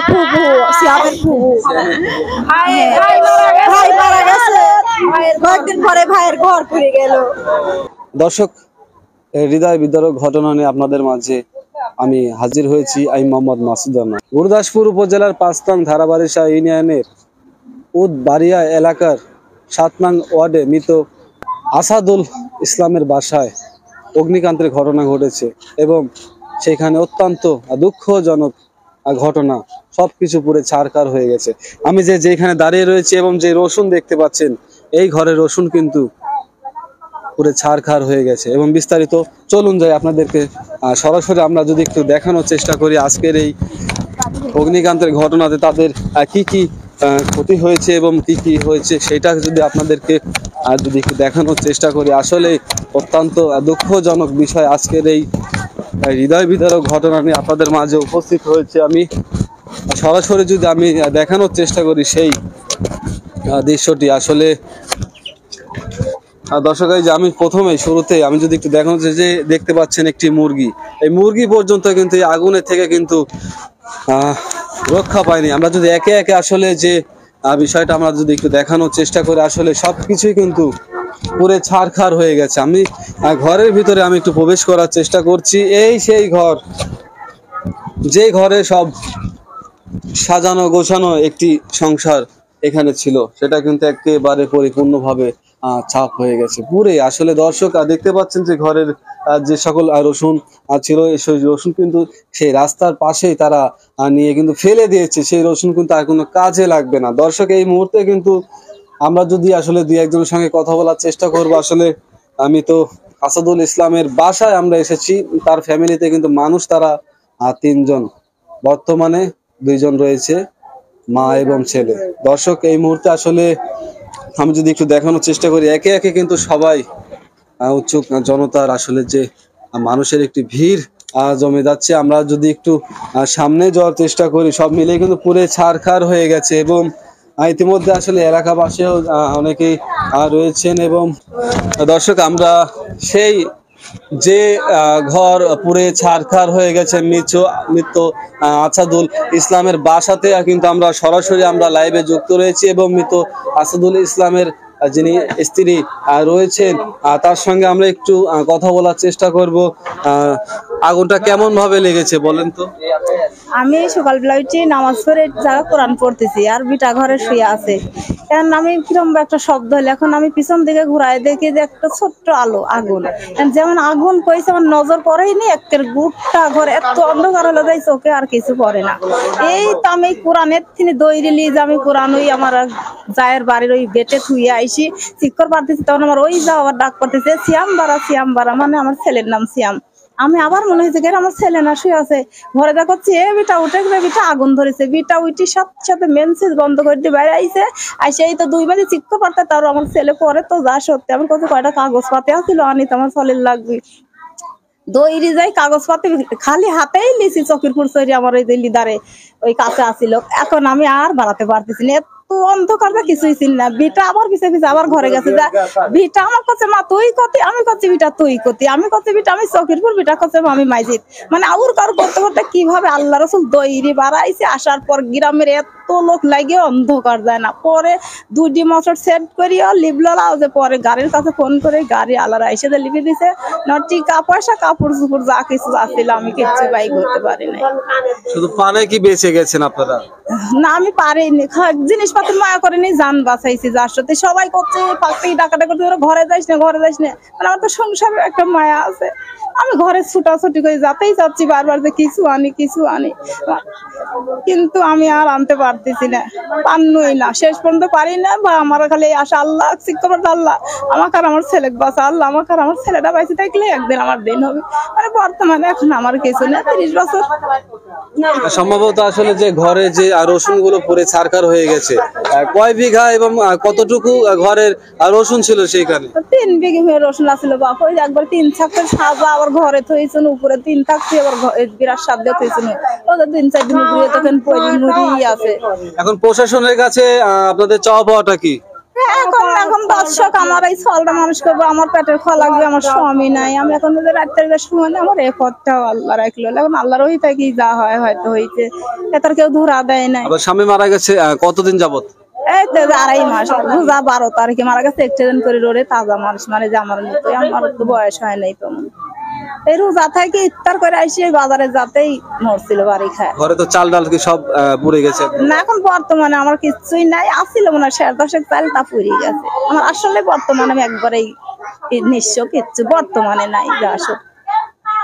ফুফু সিয়ামের ফুফু ভাই মারা গেছে, কয়েকদিন পরে ভাইয়ের ঘর পুড়ে গেল। দর্শক, হৃদয় বিদারক ঘটনা নিয়ে আপনাদের মাঝে আমি হাজির হয়েছি। আমি মোহাম্মদ মাসুদ রানা। গুরুদাসপুর উপজেলার ৫ নং ধারাবাড়িশা ইউনিয়নের উদবাড়িয়া এলাকার ৭ নং ওয়ার্ডে মৃত আসাদুল ইসলামের বাসায় অগ্নিকান্তের ঘটনা ঘটেছে এবং সেখানে অত্যন্ত দুঃখজনক ঘটনা। সবকিছু পুরো ছারখার হয়ে গেছে। আমি যেখানে দাঁড়িয়ে রয়েছি এবং যে রসুন দেখতে পাচ্ছেন, এই ঘরের রসুন কিন্তু পুরো ছারখার হয়ে গেছে। এবং বিস্তারিত চলুন যাই আপনাদেরকে সরাসরি আমরা যদি একটু দেখানোর চেষ্টা করি আজকের এই অগ্নিকান্তের ঘটনাতে তাদের কি কি ক্ষতি হয়েছে এবং কি কি হয়েছে সেটা যদি আপনাদেরকে যদি একটু দেখানোর চেষ্টা করি। আসলে অত্যন্ত দুঃখজনক বিষয়। আজকের এই হৃদয় বিদারক ঘটনা নিয়ে আপনাদের মাঝে উপস্থিত হয়েছে আমি। সরাসরি যদি আমি দেখানোর চেষ্টা করি সেই দৃশ্যটি, আসলে দর্শক এই যে আমি প্রথমেই শুরুতেই আমি যদি একটু দেখানো যে দেখতে পাচ্ছেন একটি মুরগি, এই মুরগি পর্যন্ত কিন্তু এই আগুনের থেকে কিন্তু রক্ষা পায়নি। আমরা যদি একে একে আসলে যে বিষয়টা আমরা যদি একটু দেখানোর চেষ্টা করি, আসলে সবকিছুই কিন্তু পুরো ছারখার হয়ে গেছে। আমি ঘরের ভিতরে আমি একটু প্রবেশ করার চেষ্টা করছি। এই সেই ঘর, যে ঘরে সব সাজানো গোছানো একটি সংসার এখানে ছিল, সেটা কিন্তু একেবারে পরিপূর্ণভাবে ছাপ হয়ে গেছে পুরে। আসলে দর্শক দেখতে পাচ্ছেন যে ঘরের যে সকল রসুন ছিল, সেই রসুন কিন্তু সেই রাস্তার পাশেই তারা নিয়ে কিন্তু ফেলে দিয়েছে। সেই রসুন কিন্তু আর কোনো কাজে লাগবে না। দর্শক, এই মুহূর্তে কিন্তু আমরা যদি আসলে দুই একজনের সঙ্গে কথা বলার চেষ্টা করব। আসলে আমি তো আসাদুল ইসলামের বাসায় আমরা এসেছি। তার ফ্যামিলিতে কিন্তু মানুষ তারা ৩ জন, বর্তমানে 2 জন রয়েছে, মা এবং ছেলে। দর্শক, এই মুহূর্তে আসলে আমি যদি একটু দেখানোর চেষ্টা করি, একে একে কিন্তু সবাই উৎসুক জনতার আসলে যে মানুষের একটি ভিড় জমে যাচ্ছে। আমরা যদি একটু সামনে যাওয়ার চেষ্টা করি, সব মিলে কিন্তু পুরো ছারখার হয়ে গেছে এবং ইতিমধ্যে আসলে এলাকাবাসীও অনেকেই রয়েছেন। এবং দর্শক, আমরা সেই যে ঘর পুরে ছারখার হয়ে গেছে মৃত আসাদুল ইসলামের বাসাতে কিন্তু আমরা সরাসরি আমরা লাইভে যুক্ত রয়েছি এবং মৃত আসাদুল ইসলামের যিনি স্ত্রী রয়েছেন তার সঙ্গে আমরা একটু কথা বলার চেষ্টা করব। আগুনটা কেমন ভাবে লেগেছে বলেন তো? আমি সকালবেলা উঠে নামাজ পড়ে জায়গা কোরআন পড়তেছি, আর বিটা ঘরে শুয়ে আছে। এখন আমি কিরম একটা শব্দ হলো, এখন আমি পিছন দিকে ঘুরাই দেখি যে একটা ছোট্ট আলো আগুন, যেমন আগুন কইছে আমার নজর পড়েনি। একটা গোটা ঘর এত অন্ধকার হলো যাই চোখে আর কিছু পড়ে না। এই তো আমি কোরআনের তিনি দৌড়ে নিয়ে যে আমি কোরআন ওই আমার জায়ের বাড়ির ওই বেটে থুইয়ে আইসি চিৎকার পারতেছি, তখন আমার ওই যা আবার ডাক করতেছে সিয়াম বারা, মানে আমার ছেলের নাম সিয়াম। আমি আবার মনে হয়েছে গেলে আমার ছেলে না শুয়ে আছে। ঘরে দেখছি বিটা উঠে গেলে বিটা আগুন ধরেছে। বিটা উঠি সাথে মেন সুইচ বন্ধ করে দিয়ে বাইরে আইসে এই তো 2 বাজে চিৎকার পারতে, তার আমার ছেলে পরে তো যা সত্যি আমার কাছে কয়টা কাগজ পাতে আসছিল, আনি তো আমার ছেলের লাগবে দৌড়ি যাই কাগজ পাতি খালি হাতেই লিছি চকির পুরসরি আমার ওই যে লিদারে ওই কাছে আসিল। এখন আমি আর বাড়াতে পারতেছি না, এত অন্ধকার কিছুই ছিল না। বিটা আবার পিছে পিছে আবার ঘরে গেছে। বিটা আমার কাছে মা তুই কতি, আমি করছি বিটা তুই কতি, আমি করছি বিটা আমি চকির পুর, বিটা করছে আমি মাইজিত, মানে আউর কার করতে করতে কিভাবে আল্লাহ রসুল দৌড়ি বাড়াইছে। আসার পর গ্রামের এত লোক লাগে অন্ধকার যায় না। পরে 2টি মোটর সেট করিও লিবলালা যে পরে গাড়ির কাছে ফোন করে গাড়ি আলাদা এসে লিখে দিছে টিকা পয়সা কাপড় চুপড় যা কিছু আসছিল আমি কিচ্ছু বাই করতে পারি না। শুধু পানে কি বেঁচে গেছেন আপনারা? না আমি পারিনি, জিনিসপত্র মায়া করিনি, যান বাঁচাইছি। যার সাথে সবাই করছে পাখি ডাকাটা করতে ঘরে যাইস না ঘরে যাইস না, মানে আমার তো সংসারে একটা মায়া আছে। আমি ঘরে ছুটাছুটি করে যাতেই চাচ্ছি বারবার যে কিছু আনি কিন্তু আমি আর আনতে পারতেছি না, পান্নই না, শেষ পর্যন্ত পারি না। বা আমার খালি আশা আল্লাহ আল্লাহ আমাকে আর আমার ছেলে বাঁচা, আল্লাহ আমাকে আর আমার ছেলেটা বাইসে থাকলে একদিন আমার দিন হবে। মানে বর্তমানে এখন আমার কিছু না, 30 বছর সম্ভবত আসলে যে ঘরে যে রসুন গুলো পুরো ছারখার হয়ে গেছে, কয় বিঘা এবং কতটুকু ঘরের রসুন ছিল সেইখানে? 3 বিঘা রসুন আছিল বাপ। ওই একবার 3 থাকের সাজা আবার ঘরে থইছেন, উপরে 3 থাকছে আবার বিরাট সাজা থইছেন, ওদের 3-4 দিন ঘুরে তখন পরি মুড়ি আছে। এখন প্রশাসনের কাছে আপনাদের চাওয়া পাওয়াটা কি? এখন এখন দর্শক আমার এই ছলটা মানুষ করবো, আমার পেটের খাওয়া লাগবে, আমার স্বামী নাই, আমি এখন রাত্রে সময় নেই, আমার এই পথটাও আল্লাহ রাখলো। এখন আল্লাহর ওই থাকি যা হয় হয়তো হইতে, এটার কেউ ধরা দেয় নাই। আবার স্বামী মারা গেছে কতদিন যাবত? এই তো 2.5 মাস, রোজা 12 তারিখে মারা গেছে। এক্সিডেন্ট করে রোডে, তাজা মানুষ মানে যে আমার মতো, আমার তো বয়স হয় নাই তেমন। এই রোজা থেকে ইফতার করে আসি বাজারে যাতেই মরছিল বাড়ি খায়। ঘরে তো চাল ডাল কি সব পুড়ে গেছে? না, এখন বর্তমানে আমার কিছুই নাই, আসছিল মনে হয় 10.5 চাল, তা পুড়ে গেছে আমার। আসলে বর্তমানে আমি একবারেই নিঃস্ব, কিচ্ছু বর্তমানে নাই। যা আসলে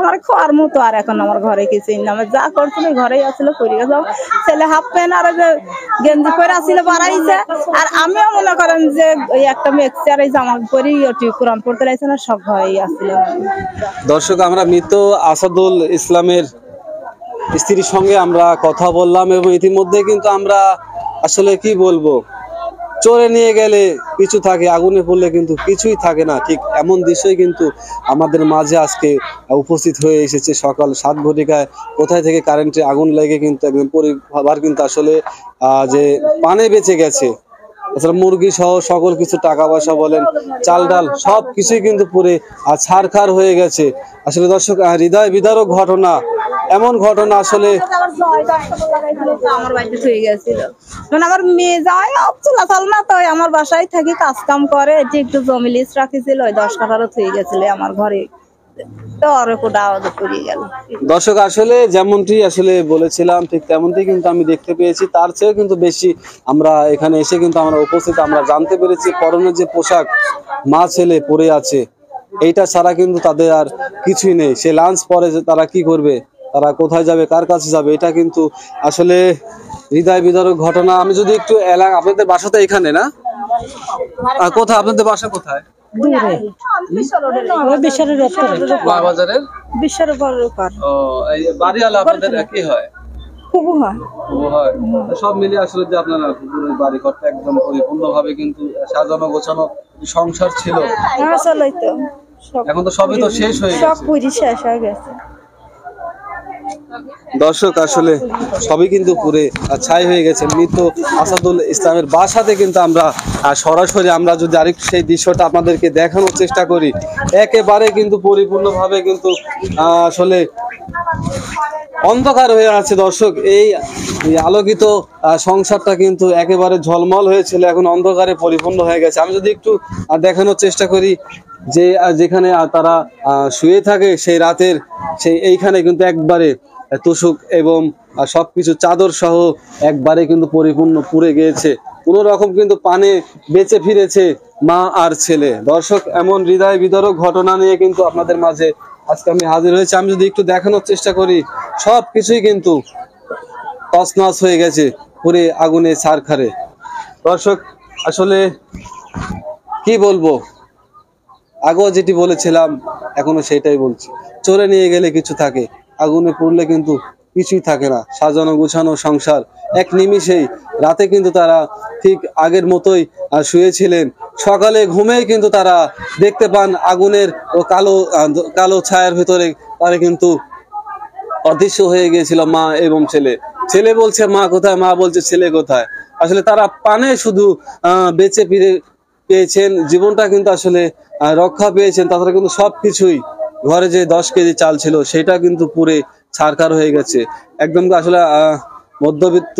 আমার খাওয়ার মতো আর এখন আমার ঘরে কিছুই না। আমার যা করছিল ঘরেই আসলে পড়ে গেছে। ছেলে হাফ প্যান্ট আর যে গেঞ্জি পরে আসছিল বাড়াইছে, আর আমিও মনে করেন যে ওই একটা মেক্সি আর এই জামা পরে ওটি কোরআন পড়তে লাগছে না, সব ঘরেই আসছিল। দর্শক, আমরা মৃত আসাদুল ইসলামের স্ত্রীর সঙ্গে আমরা কথা বললাম এবং ইতিমধ্যে কিন্তু আমরা আসলে কি বলবো, চোরে নিয়ে গেলে কিছু থাকে, আগুনে পড়লে কিন্তু কিছুই থাকে না, ঠিক এমন দৃশ্যই কিন্তু আমাদের মাঝে আজকে উপস্থিত হয়ে এসেছে। সকাল 7 ঘটিকায় কোথায় থেকে কারেন্টে আগুন লেগে কিন্তু একদম পরিবার কিন্তু আসলে যে পানে বেঁচে গেছে। আসলে মুরগি সহ সকল কিছু, টাকা পয়সা বলেন, চাল ডাল সব কিছুই কিন্তু পুরে ছারখার হয়ে গেছে। আসলে দর্শক, হৃদয় বিদারক ঘটনা, এমন ঘটনা আসলে আমার বাড়িতে থুয়ে গেছিল। মানে আমার মেয়ে যাওয়াই চলাচল না, তো আমার বাসায় থাকি, কাজ কাম করে, এটি একটু জমি লিজ রাখিছিল, ওই 10 কাঠারও থুয়ে গেছিল আমার ঘরে। তো আর কোটা পড়ে গেল। দর্শক, আসলে যেমনটি আসলে বলেছিলাম ঠিক তেমনটি কিন্তু আমি দেখতে পেয়েছি। তার চেয়েও কিন্তু বেশি আমরা এখানে এসে কিন্তু আমরা উপস্থিত, আমরা জানতে পেরেছি পরনের যে পোশাক মা ছেলে পরে আছে, এইটা ছাড়া কিন্তু তাদের আর কিছুই নেই। সে লাঞ্চ পরে যে তারা কি করবে, তারা কোথায় যাবে, কার কাছে যাবে, এটা কিন্তু আসলে হৃদয় বিদারক ঘটনা। আমি যদি একটু আপনাদের বাসা তো এখানে না, কোথায় আপনাদের বাসা কোথায়? বাজারের বাড়িওয়ালা আপনাদের কি হয়? সব মিলিয়ে আসলে যে আপনার বাড়ি ঘরটা একদম পরিপূর্ণ ভাবে কিন্তু সাজানো গোছানো সংসার ছিল, এখন তো সবই তো শেষ হয়ে গেছে। দর্শক, আসলে সবই কিন্তু পুরে ছাই হয়ে গেছে। মৃত আসাদুল ইসলামের বাসাতে কিন্তু আমরা সরাসরি আমরা যদি আরেকটু সেই দৃশ্যটা আপনাদেরকে দেখানোর চেষ্টা করি, একেবারে কিন্তু পরিপূর্ণভাবে কিন্তু আসলে অন্ধকার হয়ে আছে। দর্শক, এই আলোকিত সংসারটা কিন্তু একেবারে ঝলমল হয়েছিল, এখন অন্ধকারে পরিপূর্ণ হয়ে গেছে। আমি যদি একটু দেখানোর চেষ্টা করি যে যেখানে তারা শুয়ে থাকে, সেই রাতের এইখানে কিন্তু একবারে তোষক এবং সবকিছু চাদর সহ একবারে কিন্তু পরিপূর্ণ পুড়ে গিয়েছে। কোন রকম কিন্তু পানে বেঁচে ফিরেছে মা আর ছেলে। দর্শক, এমন হৃদয় বিদারক ঘটনা নিয়ে কিন্তু আপনাদের মাঝে আজকে আমি হাজির হয়েছি। আমি যদি একটু দেখানোর চেষ্টা করি, সব কিছুই কিন্তু তছনছ হয়ে গেছে পুরে আগুনে ছারখারে। দর্শক, আসলে কি বলবো, আগেও যেটি বলেছিলাম এখনো সেটাই বলছি, চোরে নিয়ে গেলে কিছু থাকে, আগুনে পড়লে কিন্তু কিছুই থাকে না। সাজানো গুছানো সংসার এক নিমিষেই, রাতে কিন্তু তারা ঠিক আগের মতোই শুয়েছিলেন। সকালে ঘুমেই কিন্তু তারা দেখতে পান আগুনের ও কালো ছায়ার ভিতরে তারা কিন্তু অদৃশ্য হয়ে গিয়েছিল মা এবং ছেলে। ছেলে বলছে মা কোথায়, মা বলছে ছেলে কোথায়। আসলে তারা পানে শুধু বেঁচে ফিরে পেয়েছেন, জীবনটা কিন্তু আসলে রক্ষা পেয়েছেন। তাছাড়া কিন্তু সবকিছুই, ঘরে যে 10 কেজি চাল ছিল সেটা কিন্তু পুরে ছারখার হয়ে গেছে। একদম আসলে মধ্যবিত্ত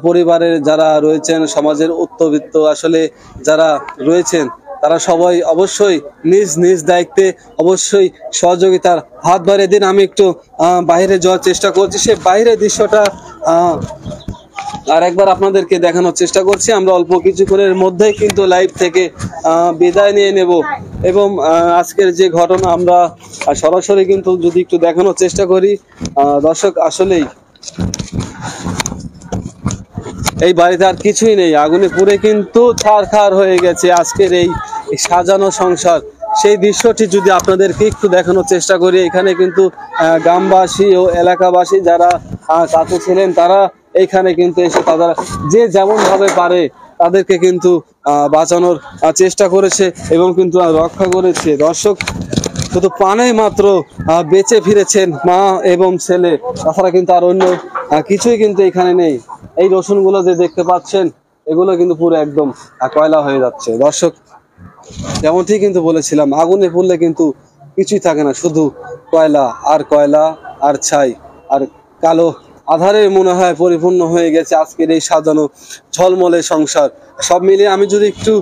পরিবারের যারা রয়েছেন, সমাজের উচ্চবিত্ত আসলে যারা রয়েছেন, তারা সবাই অবশ্যই নিজ নিজ দায়িত্বে অবশ্যই সহযোগিতার হাত বাড়িয়ে দিন। আমি একটু বাইরে যাওয়ার চেষ্টা করছি, সে বাইরের দৃশ্যটা আর একবার আপনাদেরকে দেখানোর চেষ্টা করছি। আমরা অল্প কিছুক্ষণের মধ্যেই কিন্তু লাইভ থেকে বিদায় নিয়ে নেব এবং আজকের যে ঘটনা আমরা সরাসরি কিন্তু যদি একটু দেখানোর চেষ্টা করি, দর্শক, আসলেই এই বাড়িতে আর কিছুই নেই, আগুনে পুড়ে কিন্তু ছারখার হয়ে গেছে আজকের এই সাজানো সংসার। সেই দৃশ্যটি যদি আপনাদেরকে একটু দেখানোর চেষ্টা করি, এখানে কিন্তু গ্রামবাসী ও এলাকাবাসী যারা কাছে ছিলেন, তারা এইখানে কিন্তু এসে তারা যে যেমন ভাবে পারে তাদেরকে কিন্তু বাঁচানোর চেষ্টা করেছে এবং কিন্তু রক্ষা করেছে। দর্শক, শুধু পানে মাত্র বেঁচে ফিরেছেন মা এবং ছেলে, তাছাড়া কিন্তু আর অন্য কিছুই কিন্তু এখানে নেই। এই রসুনগুলো যে দেখতে পাচ্ছেন, এগুলো কিন্তু পুরো একদম কয়লা হয়ে যাচ্ছে। দর্শক যেমনটি কিন্তু বলেছিলাম, আগুনে পুড়লে কিন্তু কিছুই থাকে না, শুধু কয়লা আর ছাই আর কালো আধারে মনে হয় পরিপূর্ণ হয়ে গেছে আজকের এই সাজানো ঝলমলে সংসার। সব মিলিয়ে আমি যদি একটু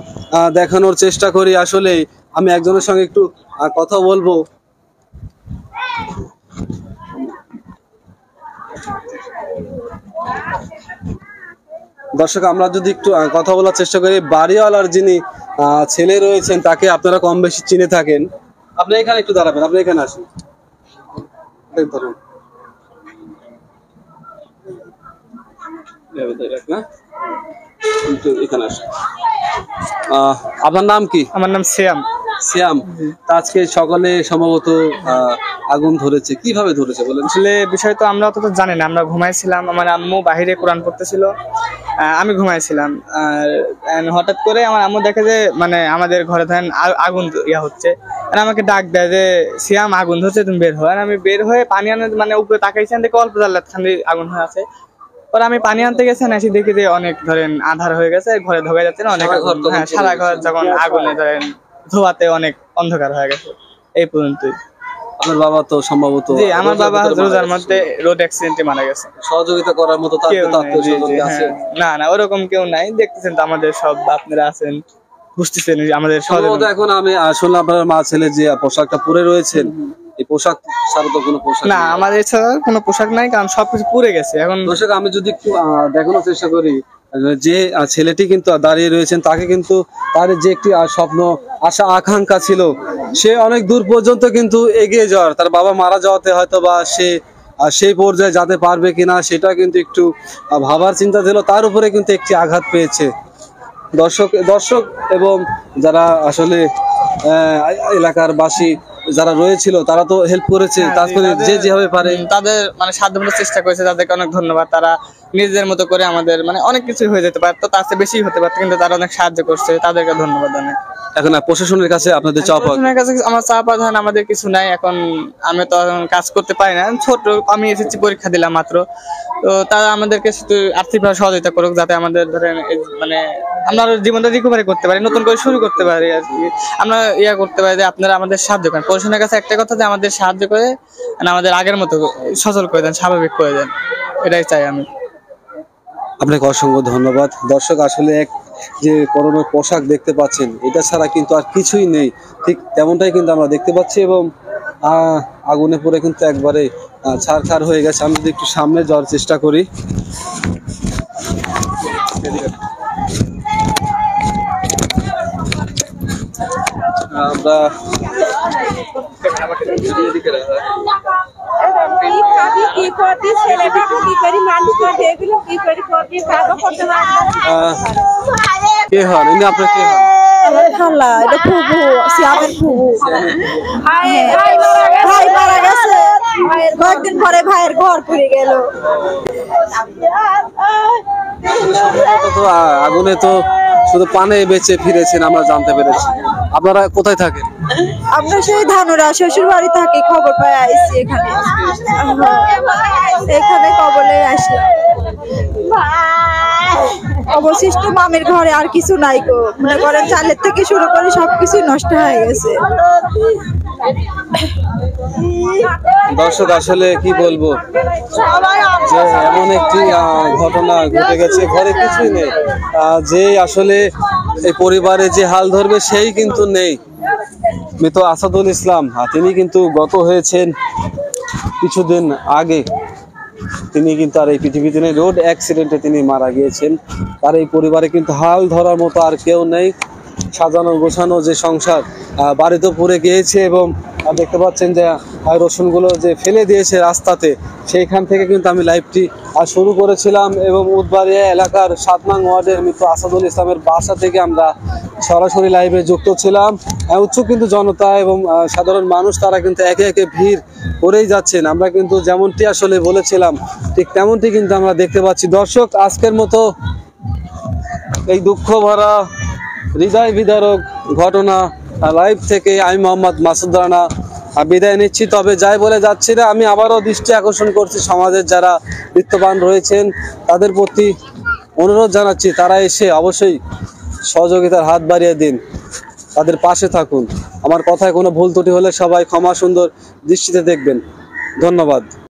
দেখানোর চেষ্টা করি, আসলে আমি একজনের সঙ্গে একটু কথা বলবো। দর্শক আমরা যদি একটু কথা বলার চেষ্টা করি, বাড়িওয়ালার যিনি ছেলে রয়েছেন তাকে আপনারা কম বেশি চিনে থাকেন। আপনি এখানে একটু দাঁড়াবেন, আপনি এখানে আসুন। ধরুন এখানে আসুন। আপনার নাম কি? আমার নাম শ্যাম। শ্যাম, আজকে সকালে সম্ভবত আগুন ধরেছে, কিভাবে ধরেছে বলেন? আসলে বিষয় তো আমরা অতটা জানি না, আমরা ঘুমাইছিলাম, আমার আম্মু বাহিরে কোরআন পড়তেছিল, আমি ঘুমাইছিলাম। আর হঠাৎ করে আমার আম্মু দেখে যে মানে আমাদের ঘরে ধরেন আগুন হচ্ছে, আর আমাকে ডাক দেয় যে শ্যাম আগুন ধরছে, তুমি বের হো। আর আমি বের হয়ে পানি আনে মানে উপরে তাকাইছি, দেখে অল্প জ্বালাত খান্দি আগুন হয়ে আছে। পরে আমি পানি আনতে গেছি, এসে দেখি যে অনেক ধরেন আধার হয়ে গেছে, ঘরে ঢোকা যাচ্ছে না, অনেক সারা ঘর যখন আগুনে ধরেন ধোয়াতে অনেক অন্ধকার হয়ে গেছে। এই পর্যন্তই। আপনার বাবা তো সম্ভবত? জি, আমার বাবা রোজার মধ্যে রোড অ্যাক্সিডেন্টে মারা গেছে। সহযোগিতা করার মতো আছে? না ওরকম কেউ নাই, দেখতেছেন তো আমাদের সব আপনারা আছেন, বুঝতেছেন আমাদের সহযোগিতা। এখন আমি আসলে আপনার মা ছেলে যে পোশাকটা পরে রয়েছেন, এই পোশাক ছাড়া তো কোনো পোশাক না, আমাদের ছাড়া কোনো পোশাক নাই, কারণ সবকিছু পুড়ে গেছে। এখন দর্শক আমি যদি একটু দেখানোর চেষ্টা করি, যে ছেলেটি কিন্তু দাঁড়িয়ে রয়েছেন, তাকে কিন্তু তার যে একটি স্বপ্ন আশা আকাঙ্ক্ষা ছিল, সে অনেক দূর পর্যন্ত কিন্তু এগিয়ে যাওয়ার, তার বাবা মারা যাওয়াতে হয়তো বা সে সেই পর্যায়ে যেতে পারবে কিনা সেটা কিন্তু একটু ভাবার চিন্তা ছিল, তার উপরে কিন্তু একটি আঘাত পেয়েছে। দর্শক এবং যারা আসলে এলাকার বাসী যারা রয়েছিল তারা তো হেল্প করেছে, তারপরে যে যেভাবে পারে তাদের মানে সাধ্যমতো চেষ্টা করেছে, তাদেরকে অনেক ধন্যবাদ। তারা নিজেদের মতো করে আমাদের মানে অনেক কিছু হয়ে যেতে পারতো, তার চেয়ে বেশি হতে পারতো, কিন্তু তারা অনেক সাহায্য করছে, তাদেরকে ধন্যবাদ অনেক। এখন প্রশাসনের কাছে আপনাদের চাওয়া পাওয়া? প্রশাসনের কাছে আমার চাওয়া পাওয়া আমাদের কিছু নাই, এখন আমি তো এখন কাজ করতে পারি না, ছোট আমি এসেছি, পরীক্ষা দিলাম মাত্র, তো তারা আমাদেরকে শুধু আর্থিকভাবে সহযোগিতা করুক, যাতে আমাদের ধরেন মানে আমরা জীবনটা রিকভারি করতে পারি, নতুন করে শুরু করতে পারি আর কি। আমরা করতে পারি যে আপনারা আমাদের সাহায্য করেন। প্রশাসনের কাছে একটা কথা, যে আমাদের সাহায্য করে আমাদের আগের মতো সচল করে দেন, স্বাভাবিক করে দেন, এটাই চাই আমি। আপনাকে অসংখ্য ধন্যবাদ। দর্শক আসলে এক যে পরনের পোশাক দেখতে পাচ্ছেন, এটা ছাড়া কিন্তু আর কিছুই নেই, ঠিক তেমনটাই কিন্তু আমরা দেখতে পাচ্ছি, এবং আগুনে পুড়ে কিন্তু একবারে ছারখার হয়ে গেছে। আমি যদি একটু সামনে যাওয়ার চেষ্টা করি, আমরা কে হন ইনি? আপনার কে হন? খালা, এটা ফুবু, শ্যামের ফুবু। ভাই মারা গেছে, কয়েকদিন পরে ভাইয়ের ঘর পুড়ে গেল। আগুনে তো শুধু পানে বেঁচে ফিরেছেন আমরা জানতে পেরেছি। আপনারা কোথায় থাকেন? আমরা সেই ধানুরা শ্বশুর বাড়ি থাকি, খবর পাই আইছি এখানে, এখানে কবলে আসলাম। অবশিষ্ট মামির ঘরে আর কিছু নাই গো, মনে করেন চালের থেকে শুরু করে সবকিছু নষ্ট হয়ে গেছে। দর্শক আসলে কি বলবো, যে এমন একটি ঘটনা ঘটে গেছে, ঘরে কিছুই নেই, যে আসলে এই পরিবারে যে হাল ধরবে সেই কিন্তু নেই। মৃত আসাদুল ইসলাম, তিনি কিন্তু গত হয়েছেন কিছুদিন আগে, তিনি কিন্তু আর এই পৃথিবীতে নেই, রোড অ্যাক্সিডেন্টে তিনি মারা গিয়েছেন। তার এই পরিবারে কিন্তু হাল ধরার মতো আর কেউ নেই। সাজানো গোছানো যে সংসার বাড়িতে পুড়ে গিয়েছে, এবং দেখতে পাচ্ছেন যে রসুনগুলো যে ফেলে দিয়েছে রাস্তাতে, সেইখান থেকে কিন্তু আমি লাইভটি শুরু করেছিলাম, এবং উদবাড়িয়া এলাকার 7 নং ওয়ার্ডের মৃত আসাদুল ইসলামের বাসা থেকে আমরা সরাসরি লাইভে যুক্ত ছিলাম। উৎসুক কিন্তু জনতা এবং সাধারণ মানুষ, তারা কিন্তু একে একে ভিড় করেই যাচ্ছেন। আমরা কিন্তু যেমনটি আসলে বলেছিলাম ঠিক তেমনটি কিন্তু আমরা দেখতে পাচ্ছি। দর্শক আজকের মতো এই দুঃখ ভরা হৃদয় বিদারক ঘটনা লাইভ থেকে আমি মোহাম্মদ মাসুদ রানা বিদায় নিচ্ছি। তবে যাই বলে যাচ্ছি না, আমি আবারও দৃষ্টি আকর্ষণ করছি সমাজের যারা বিত্তবান রয়েছেন তাদের প্রতি, অনুরোধ জানাচ্ছি তারা এসে অবশ্যই সহযোগিতার হাত বাড়িয়ে দিন, তাদের পাশে থাকুন। আমার কথায় কোনো ভুল ত্রুটি হলে সবাই ক্ষমা সুন্দর দৃষ্টিতে দেখবেন। ধন্যবাদ।